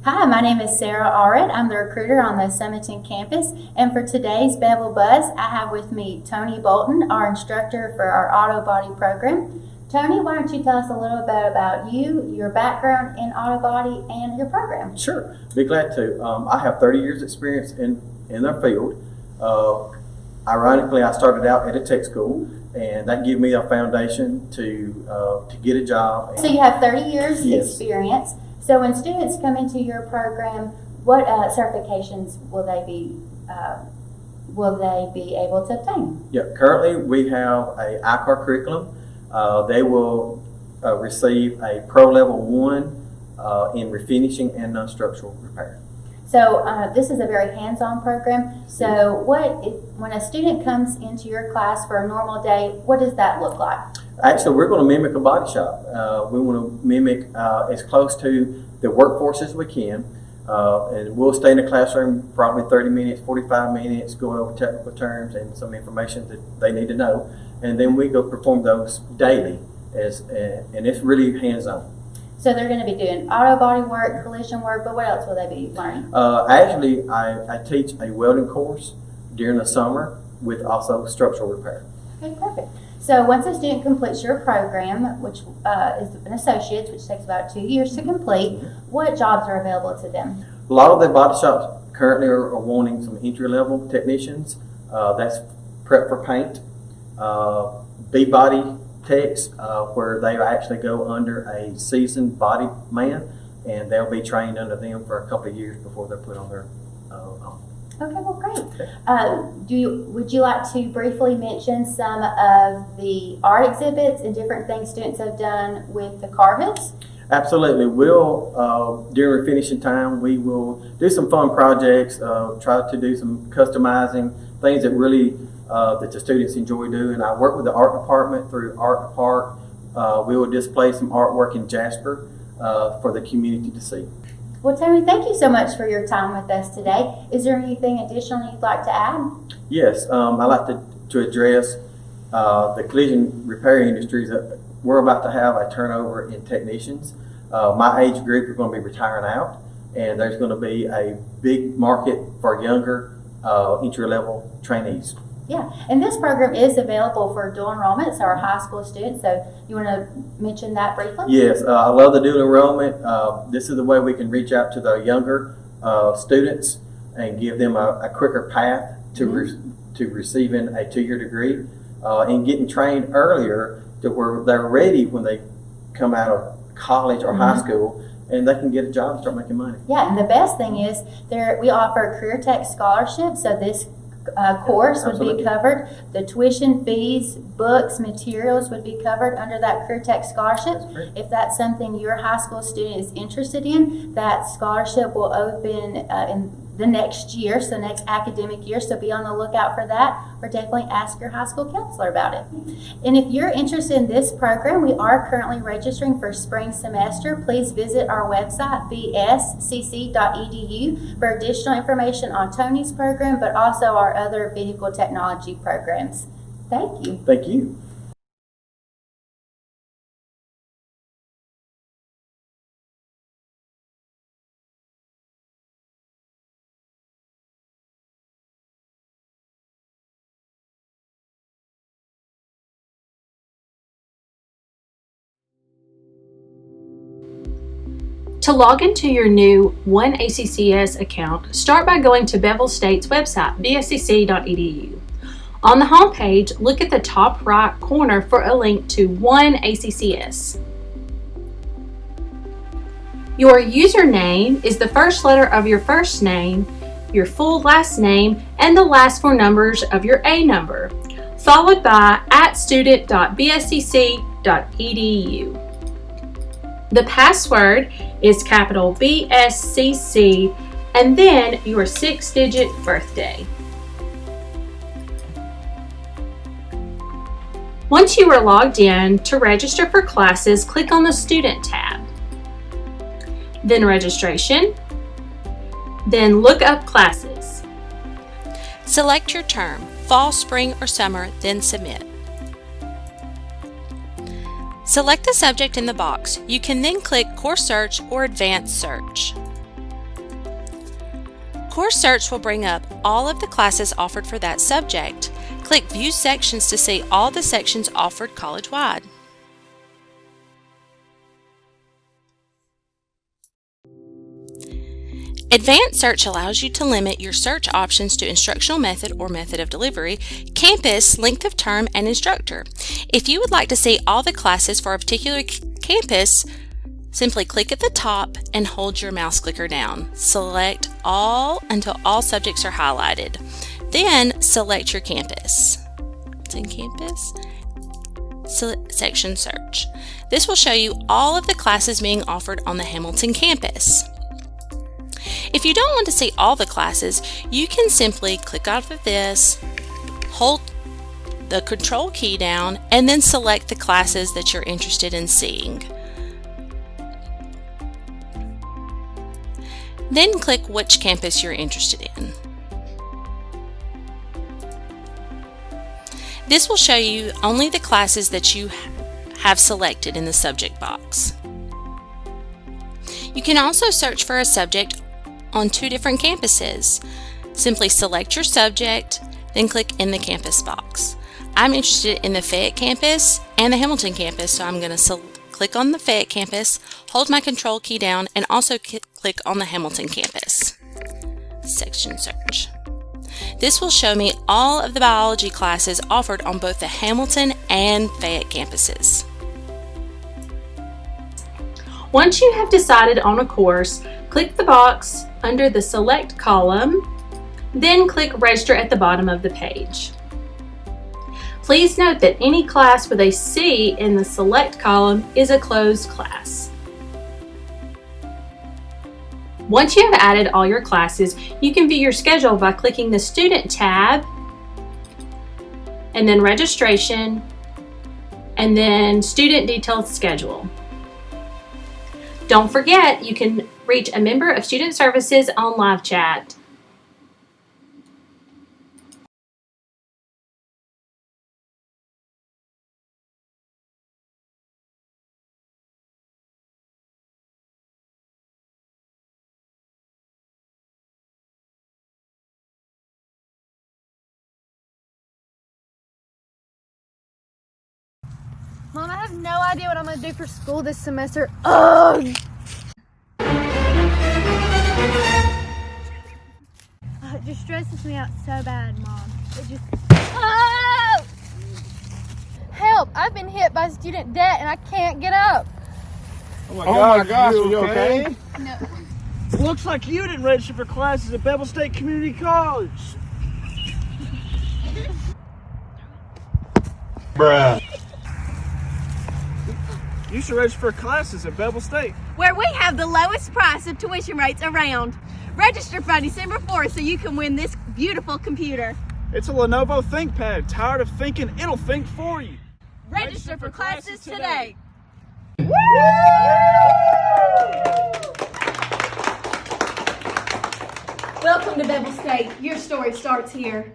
Hi, my name is Sarah Allred. I'm the recruiter on the Summerton campus, and for today's Bevill Buzz, I have with me Tony Bolton, our instructor for our auto body program. Tony, why don't you tell us a little bit about you, your background in auto body, and your program? Sure, be glad to. I have 30 years experience in the field. Ironically, I started out at a tech school, and that gave me a foundation to get a job. So you have 30 years Yes. experience. So when students come into your program, what certifications will they be able to obtain? Yeah, currently we have a ICAR curriculum. They will receive a Pro Level 1 in refinishing and non-structural repair. So this is a very hands-on program. So when a student comes into your class for a normal day, what does that look like? Actually, we're going to mimic a body shop. We want to mimic as close to the workforce as we can. And we'll stay in the classroom probably 30 minutes, 45 minutes, going over technical terms and some information that they need to know. And then we go perform those daily, and it's really hands-on. So they're going to be doing auto body work, collision work, but what else will they be learning? Actually, I teach a welding course during the summer with also structural repair. Okay, perfect. So once a student completes your program, which is an associate's, which takes about 2 years to complete, what jobs are available to them? A lot of the body shops currently are wanting some entry-level technicians. That's prep for paint, B-body techs, where they actually go under a seasoned body man, and they'll be trained under them for a couple of years before they're put on their own. Okay, well, great. Would you like to briefly mention some of the art exhibits and different things students have done with the car hoods? Absolutely. We'll, during finishing time, we will do some fun projects, try to do some customizing, things that really that the students enjoy doing. I work with the art department through Art Park. We will display some artwork in Jasper for the community to see. Well, Tony, thank you so much for your time with us today. Is there anything additional you'd like to add? Yes, I'd like to address the collision repair industries. We're about to have a turnover in technicians. My age group is going to be retiring out, and there's going to be a big market for younger entry-level trainees. Yeah, and this program is available for dual enrollment, so our high school students. So you want to mention that briefly? Yes, I love the dual enrollment. This is the way we can reach out to the younger students and give them a quicker path to receiving a 2-year degree and getting trained earlier to where they're ready when they come out of college or high school, and they can get a job and start making money. Yeah, and the best thing is we offer a career tech scholarship, so this course would be covered. The tuition fees, books, materials would be covered under that career tech scholarship. If that's something your high school student is interested in, that scholarship will open in the next year, so next academic year, so be on the lookout for that, or definitely ask your high school counselor about it. And if you're interested in this program, we are currently registering for spring semester. Please visit our website, bscc.edu, for additional information on Tony's program, but also our other vehicle technology programs. Thank you. Thank you. To log into your new One ACCS account, start by going to Bevill State's website, bscc.edu. On the home page, look at the top right corner for a link to One ACCS. Your username is the first letter of your first name, your full last name, and the last 4 numbers of your A number, followed by @student.bscc.edu. The password is capital BSCC and then your 6-digit birthday. Once you are logged in, to register for classes, click on the Student tab, then Registration, then Look Up Classes. Select your term, fall, spring, or summer, then Submit. Select the subject in the box. You can then click Course Search or Advanced Search. Course Search will bring up all of the classes offered for that subject. Click View Sections to see all the sections offered college-wide. Advanced Search allows you to limit your search options to instructional method or method of delivery, campus, length of term, and instructor. If you would like to see all the classes for a particular campus, simply click at the top and hold your mouse clicker down. Select all until all subjects are highlighted. Then select your campus. It's in campus. Section Search. This will show you all of the classes being offered on the Hamilton campus. If you don't want to see all the classes, you can simply click off of this, hold the Control key down, and then select the classes that you're interested in seeing. Then click which campus you're interested in. This will show you only the classes that you have selected in the subject box. You can also search for a subject on 2 different campuses. Simply select your subject, then click in the campus box. I'm interested in the Fayette campus and the Hamilton campus, so I'm going to click on the Fayette campus, hold my Control key down, and also click on the Hamilton campus. Section Search. This will show me all of the biology classes offered on both the Hamilton and Fayette campuses. Once you have decided on a course, click the box under the Select column, then click Register at the bottom of the page. Please note that any class with a C in the Select column is a closed class. Once you have added all your classes, you can view your schedule by clicking the Student tab, and then Registration, and then Student Detailed Schedule. Don't forget, you can reach a member of Student Services on live chat. Mom, I have no idea what I'm going to do for school this semester. Ugh! It just stresses me out so bad, Mom. It just... Oh! Help! I've been hit by student debt and I can't get up. Oh my gosh, are you okay? No. Looks like you didn't register for classes at Bevill State Community College. Bruh. You should register for classes at Bevill State, where we have the lowest price of tuition rates around. Register by December 4th so you can win this beautiful computer. It's a Lenovo ThinkPad. Tired of thinking? It'll think for you. Register for classes today. Welcome to Bevill State. Your story starts here.